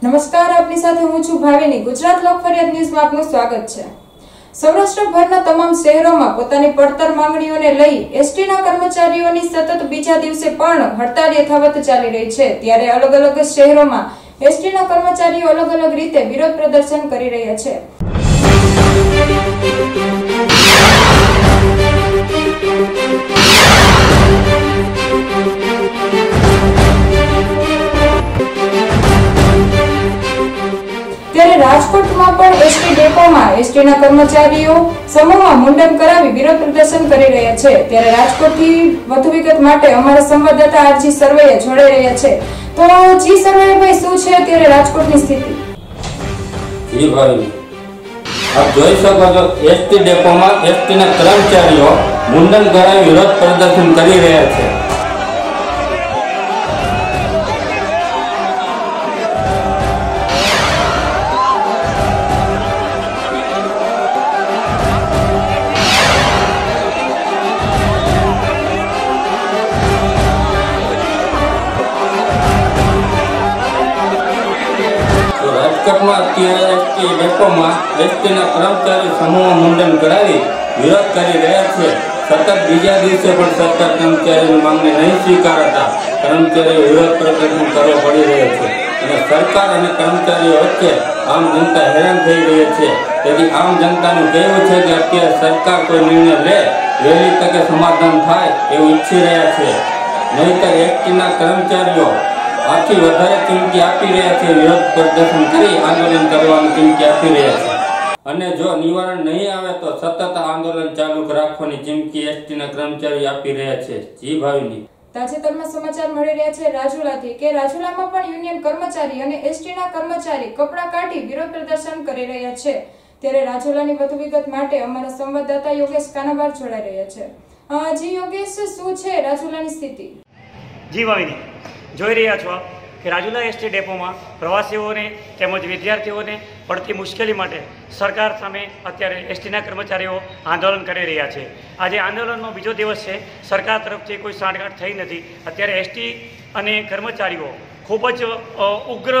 નમસ્કાર, આપની સાથે હું છું ભાવિની। ગુજરાત લોક ફરિયાદ ન્યૂઝમાં આપનું સ્વાગત છે। સૌરાષ્ટ્રભરના તમામ શહેરોમાં પોતાની પડતર માંગણીઓને લઈ એસટીના કર્મચારીઓની સતત બીજા દિવસે પણ હડતાળ યથાવત ચાલી રહી છે। ત્યારે અલગ અલગ શહેરોમાં એસટીના કર્મચારીઓ અલગ અલગ રીતે વિરોધ પ્રદર્શન કરી રહ્યા છે। ત્યારે રાજકોટમાં પણ એસટી ડેપોમાં એસટીના કર્મચારીઓ સમૂહમાં મુંડન કરાવી વિરોધ પ્રદર્શન કરી રહ્યા છે। ત્યારે રાજકોટથી વધુ વિગત માટે અમારા સંવાદદાતા આરજી સરવૈયા જોડાઈ રહ્યા છે। તો જી સરવૈયાભાઈ, શું છે અત્યારે રાજકોટની સ્થિતિ? જી ભાઈ, આપ જોઈ શકો છો એસટી ડેપોમાં એસટીના કર્મચારીઓ મુંડન કરાવી વિરોધ પ્રદર્શન કરી રહ્યા છે। રાજકોટમાં અત્યારે એસટી ડેપોમાં એસટીના કર્મચારી સમૂહ મુંડન કરાવી વિરોધ કરી રહ્યા છે। સતત બીજા દિવસે પણ સરકાર કર્મચારીની માંગણી નહીં સ્વીકારતા કર્મચારીઓ વિરોધ પ્રદર્શન કરવો પડી રહ્યો છે અને સરકાર અને કર્મચારીઓ વચ્ચે આમ જનતા હેરાન થઈ રહી છે। તેથી આમ જનતાનું કહેવું છે કે અત્યારે સરકાર કોઈ નિર્ણય લે, વહેલી તકે સમાધાન થાય એવું ઈચ્છી રહ્યા છે। નહીંતર એસટીના કર્મચારીઓ આથી વધારે ચીમકી આપી રહ્યા છે। વિરોધ પ્રદર્શન કરી આંદોલન કરવાની ચીમકી આપી રહ્યા છે અને જો નિવારણ નહીં આવે તો સતત આંદોલન ચાલુ રાખવાની ચીમકી એસટીના કર્મચારીઓ આપી રહ્યા છે। જી ભાવિની, તાજેતરમાં સમાચાર મળી રહ્યા છે રાજુલાથી કે રાજુલામાં પણ યુનિયન કર્મચારી અને એસટીના કર્મચારી કપડા કાઢી વિરોધ પ્રદર્શન કરી રહ્યા છે। ત્યારે રાજુલાની વધુ વિગત માટે અમારા સંવાદદાતા યોગેશ કાનાબાર જોડાઈ રહ્યા છે। જી યોગેશ, શું છે રાજુલાની સ્થિતિ? જી ભાવિની, જોઈ રહ્યા છો કે રાજુલા એસટી ડેપોમાં પ્રવાસીઓને તેમજ વિદ્યાર્થીઓને પડતી મુશ્કેલી માટે સરકાર સામે અત્યારે એસટીના કર્મચારીઓ આંદોલન કરી રહ્યા છે। આજે આંદોલનનો બીજો દિવસ છે। સરકાર તરફથી કોઈ સાંઠગાંઠ થઈ નથી। અત્યારે એસટી અને કર્મચારીઓ ખૂબ જ ઉગ્ર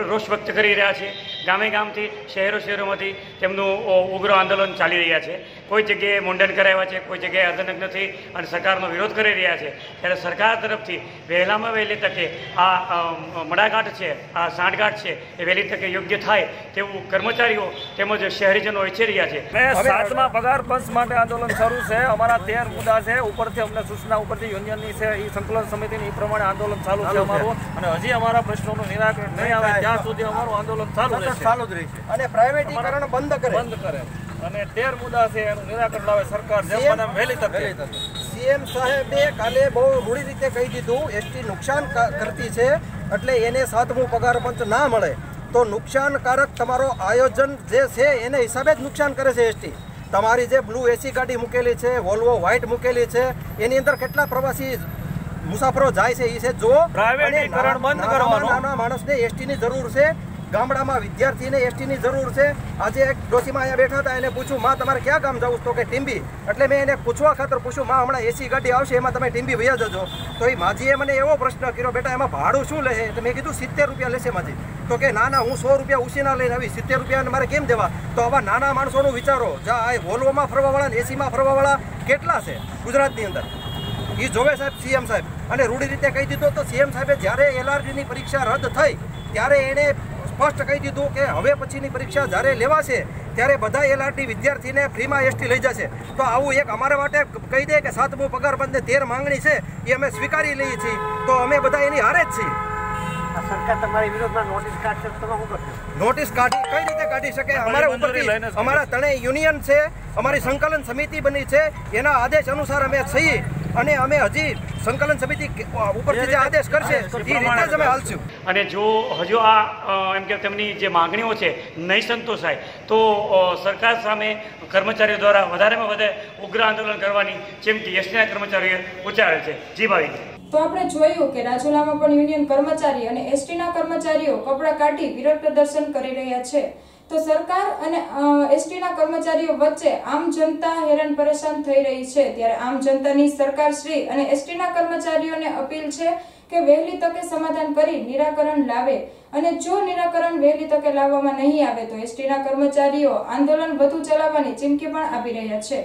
રોષ વ્યક્ત કરી રહ્યા છે। ગામે ગામથી શહેરોમાંથી તેમનું ઉગ્ર આંદોલન ચાલી રહ્યા છે। કોઈ જગ્યાએ મુંડન કરાવ્યા છે, કોઈ જગ્યાએ અર્ધનગ્ન નથી અને સરકારનો વિરોધ કરી રહ્યા છે। ત્યારે સરકાર તરફથી વહેલામાં વહેલી તકે આ મડાગાંઠ છે, આ સાંઠગાંઠ છે એ વહેલી તકે યોગ્ય થાય તેવું કર્મચારીઓ તેમજ શહેરીજનો ઈચ્છી રહ્યા છે। 7મા પગાર પંચ માટે આંદોલન શરૂ છે। અમારા 13 મુદ્દા છે, ઉપરથી અમને સૂચના ઉપરથી યુનિયનની છે, એ સંકલન સમિતિની પ્રમાણે આંદોલન ચાલુ છે અમારું, અને હજી અમારા પ્રશ્નોનું નિરાકરણ નહીં આવે ત્યાં સુધી અમારું આંદોલન ચાલુ જ રહેશે અને પ્રાઇવેટીકરણ બંધ કરે અને 13 મુદ્દા છે એનું નિરાકરણ લાવે સરકાર જેમ બને વહેલી તકે। સીએમ સાહેબે કાલે બહુ રૂઢી રીતે કહી દીધું એસટી નુકસાન કરતી છે એટલે એને 7મું પગાર પંચ ના મળે તો નુકસાનકારક તમારો આયોજન જે છે એને હિસાબે જ નુકસાન કરે છે એસટી। તમારી જે બ્લુ એસી ગાડી મૂકેલી છે, વોલ્વો વ્હાઇટ મૂકેલી છે, એની અંદર કેટલા પ્રવાસી મુસાફરો જાય છે એ છે જો પ્રાઇવેટીકરણ બંધ કરવાનું। નાના માણસને એસટીની જરૂર છે, ગામડામાં વિદ્યાર્થીને એસટીની જરૂર છે। આજે એક ડોશીમાં અહીંયા બેઠા હતા, એને પૂછ્યું માં તમારે ક્યાં ગામ જવું તો કે ટીંબી, એટલે મેં એને પૂછવા ખાતર પૂછ્યું માં હમણાં એસી ગાડી આવશે એમાં તમે ટીંબી વયા જજો। તો એ માજીએ મને એવો પ્રશ્ન કર્યો, બેટા એમાં ભાડું શું લે? તો મેં કીધું 70 રૂપિયા લેશે માજી। તો કે ના હું 100 રૂપિયા ઉછીના લઈને આવી, 70 રૂપિયા મારે કેમ દેવા? તો આવા નાના માણસોનું વિચારો, જ્યાં આ વોલ્વોમાં ફરવાવાળા ને એસીમાં ફરવાવાળા કેટલા છે ગુજરાતની અંદર એ જોવે સાહેબ સીએમ સાહેબ। અને રૂઢી રીતે કહી દીધું તો સીએમ સાહેબે જ્યારે એલઆરડીની પરીક્ષા રદ થઈ ત્યારે એણે સ્પષ્ટ કહી દીધું કે હવે પછીની પરીક્ષા જ્યારે લેવાશે ત્યારે બધા એલઆરડી વિદ્યાર્થીને ફ્રીમાં એસટી લઈ જશે। તો આવું એક અમારા માટે કહી દે કે 7મું પગાર બંધને 13 માંગણી છે એ અમે સ્વીકારી લઈએ છીએ, તો અમે બધા એની હારે જ છીએ। સરકાર તમારી વિરોધમાં નોટિસ કાઢશે તો શું કરશે? નોટિસ કાઢી કઈ રીતે કાઢી શકે? અમારા ઉપરથી અમારા ત્રણેય યુનિયન છે, અમારી સંકલન સમિતિ બની છે, એના આદેશ અનુસાર અમે છીએ અને અમે હજી સંકલન સમિતિ ઉપરથી જે આદેશ કરશે એ રીતે જ અમે હાલશું। અને જો હજુ આ એમ કે તેમની જે માંગણીઓ છે નહીં સંતોષાય તો સરકાર સામે કર્મચારીઓ દ્વારા વધારેમાં વધારે ઉગ્ર આંદોલન કરવાની ચીમકી એસટીના કર્મચારીઓએ ઉચ્ચારેલ છે। જી ભાઈ, તો આપણે જોયું કે રાજુલામાં પણ યુનિયન કર્મચારી અને એસટીના કર્મચારીઓ કપડા કાઢી વિરોધ પ્રદર્શન કરી રહ્યા છે। તો સરકાર અને એસટીના કર્મચારીઓ વચ્ચે આમ જનતા હેરાન પરેશાન થઈ રહી છે। ત્યારે આમ જનતાની સરકાર શ્રી અને એસટીના કર્મચારીઓને અપીલ છે કે વહેલી તકે સમાધાન કરી નિરાકરણ લાવે અને જો નિરાકરણ વહેલી તકે લાવવામાં નહીં આવે તો એસટીના કર્મચારીઓ આંદોલન વધુ ચલાવવાની ચીમકી પણ આપી રહ્યા છે।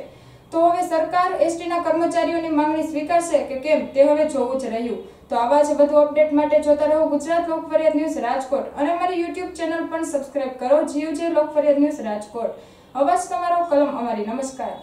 તો હવે સરકાર એસટીના કર્મચારીઓની માંગણી સ્વીકારશે કે કેમ તે હવે જોવું જ રહ્યું। તો આવા જ વધુ અપડેટ માટે જોતા રહો ગુજરાત લોક ફરિયાદ ન્યૂઝ રાજકોટ અને અમારી યુટ્યુબ ચેનલ પણ સબસ્ક્રાઇબ કરો GUJ લોક ફરિયાદ ન્યૂઝ રાજકોટ। અવાજ તમારો, કલમ અમારી। નમસ્કાર।